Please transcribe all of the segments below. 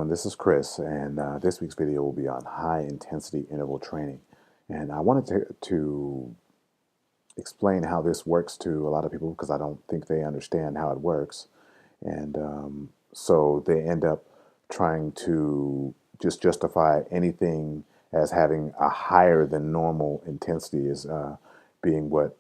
everyone, this is Chris, and this week's video will be on high intensity interval training. And I wanted to explain how this works to a lot of people because I don't think they understand how it works. And so they end up trying to just justify anything as having a higher than normal intensity as being what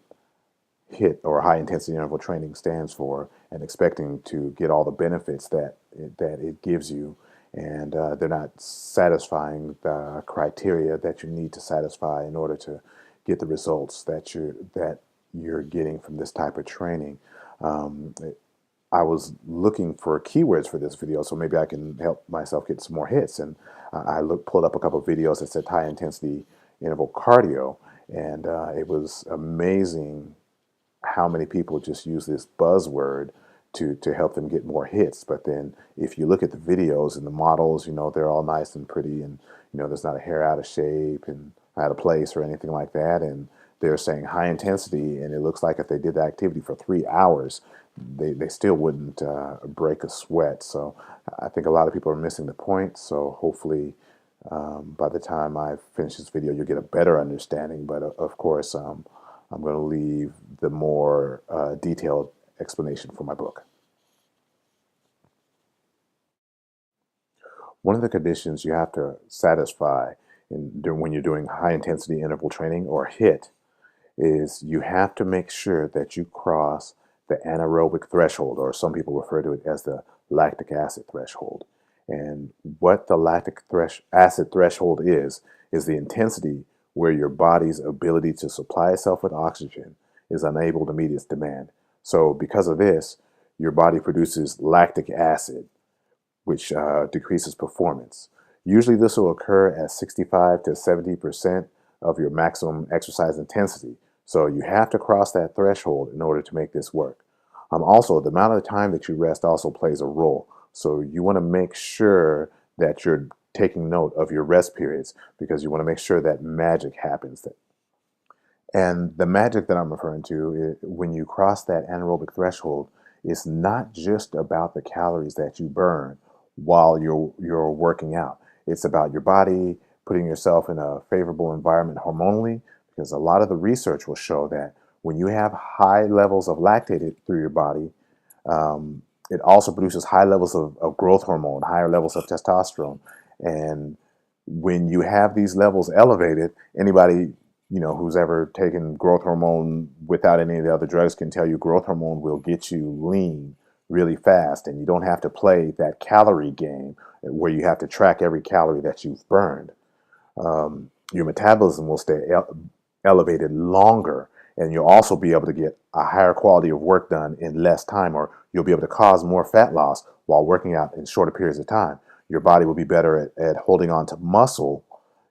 HIIT or high intensity interval training stands for, and expecting to get all the benefits that it gives you, and they're not satisfying the criteria that you need to satisfy in order to get the results that you're getting from this type of training. I was looking for keywords for this video, so maybe I can help myself get some more hits. And I pulled up a couple of videos that said high intensity interval cardio, and it was amazing how many people just use this buzzword to help them get more hits. But then if you look at the videos and the models, they're all nice and pretty, and there's not a hair out of shape and out of place or anything like that. And they're saying high intensity, and it looks like if they did the activity for 3 hours, they still wouldn't break a sweat. So I think a lot of people are missing the point. So hopefully by the time I finish this video, you'll get a better understanding. But of course, I'm going to leave the more detailed explanation for my book. One of the conditions you have to satisfy when you're doing high intensity interval training, or HIIT, is you have to make sure that you cross the anaerobic threshold, or some people refer to it as the lactic acid threshold. And what the lactic acid threshold is the intensity where your body's ability to supply itself with oxygen is unable to meet its demand. So because of this, your body produces lactic acid, which decreases performance. Usually this will occur at 65 to 70% of your maximum exercise intensity. So you have to cross that threshold in order to make this work. Also, the amount of time that you rest also plays a role. So you want to make sure that you're taking note of your rest periods, because you want to make sure that magic happens. And the magic that I'm referring to, when you cross that anaerobic threshold, is not just about the calories that you burn while you're working out. It's about your body putting yourself in a favorable environment hormonally, because a lot of the research will show that when you have high levels of lactate through your body, it also produces high levels of growth hormone, higher levels of testosterone. And when you have these levels elevated, anybody who's ever taken growth hormone without any of the other drugs can tell you growth hormone will get you lean really fast, and you don't have to play that calorie game where you have to track every calorie that you've burned. Your metabolism will stay elevated longer, and you'll also be able to get a higher quality of work done in less time, or you'll be able to cause more fat loss while working out in shorter periods of time. Your body will be better at holding on to muscle,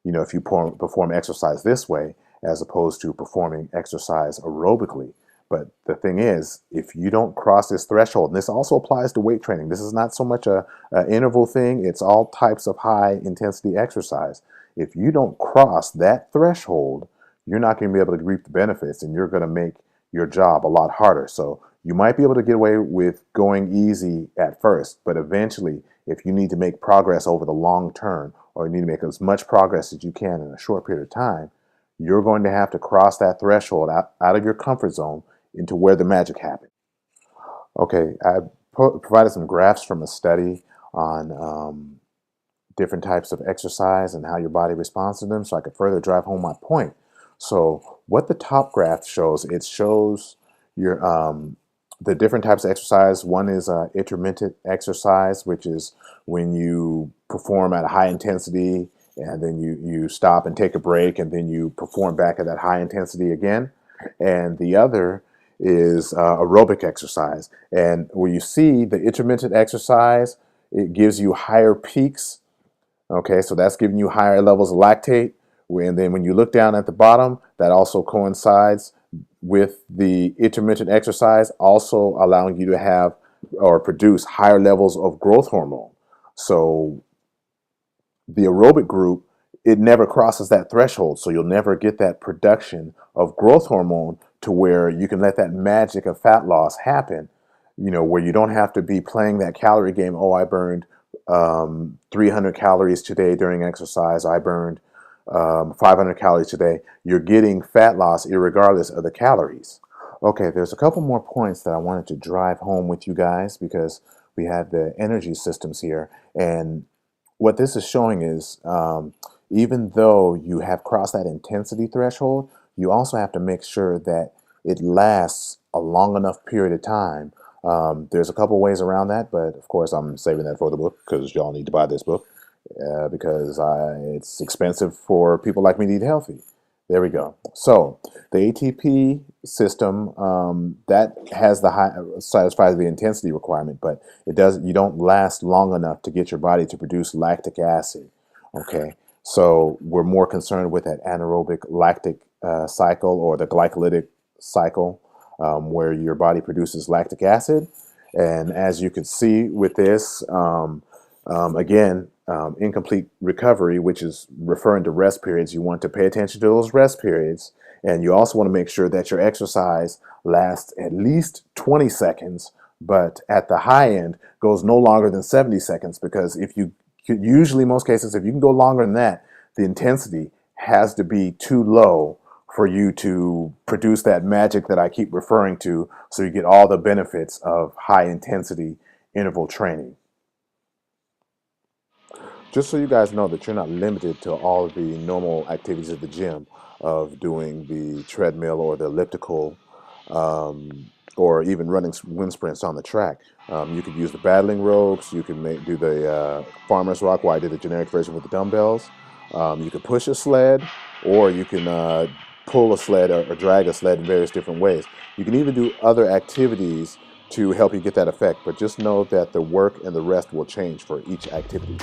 if you perform exercise this way, as opposed to performing exercise aerobically. But the thing is, if you don't cross this threshold, and this also applies to weight training, this is not so much an interval thing, it's all types of high intensity exercise. If you don't cross that threshold, you're not going to be able to reap the benefits, and you're going to make your job a lot harder. So you might be able to get away with going easy at first, but eventually, if you need to make progress over the long term, or you need to make as much progress as you can in a short period of time, you're going to have to cross that threshold out of your comfort zone into where the magic happens. Okay, I provided some graphs from a study on different types of exercise and how your body responds to them, so I could further drive home my point. So what the top graph shows, it shows your the different types of exercise. One is intermittent exercise, which is when you perform at a high intensity and then you stop and take a break, and then you perform back at that high intensity again. And the other is aerobic exercise. And where you see the intermittent exercise, it gives you higher peaks. Okay, so that's giving you higher levels of lactate. And then when you look down at the bottom, that also coincides with the intermittent exercise, also allowing you to have or produce higher levels of growth hormone. So the aerobic group, it never crosses that threshold, so you'll never get that production of growth hormone to where you can let that magic of fat loss happen, where you don't have to be playing that calorie game. Oh, I burned 300 calories today during exercise. I burned 500 calories today. You're getting fat loss irregardless of the calories. Okay, there's a couple more points that I wanted to drive home with you guys because we have the energy systems here. And what this is showing is even though you have crossed that intensity threshold, you also have to make sure that it lasts a long enough period of time. There's a couple ways around that, but of course I'm saving that for the book because y'all need to buy this book because it's expensive for people like me to eat healthy. There we go. So the ATP system that has the high satisfies the intensity requirement, but it does you don't last long enough to get your body to produce lactic acid. Okay, so we're more concerned with that anaerobic lactic cycle or the glycolytic cycle where your body produces lactic acid. And as you can see with this, again, incomplete recovery, which is referring to rest periods, you want to pay attention to those rest periods. And you also want to make sure that your exercise lasts at least 20 seconds, but at the high end goes no longer than 70 seconds, because if you usually, most cases, if you can go longer than that, the intensity has to be too low for you to produce that magic that I keep referring to, so you get all the benefits of high intensity interval training. Just so you guys know that you're not limited to all of the normal activities at the gym of doing the treadmill or the elliptical or even running wind sprints on the track. You could use the battling ropes. You can do the farmer's rock, where I did the generic version with the dumbbells. You can push a sled, or you can pull a sled or drag a sled in various different ways. You can even do other activities to help you get that effect, but just know that the work and the rest will change for each activity.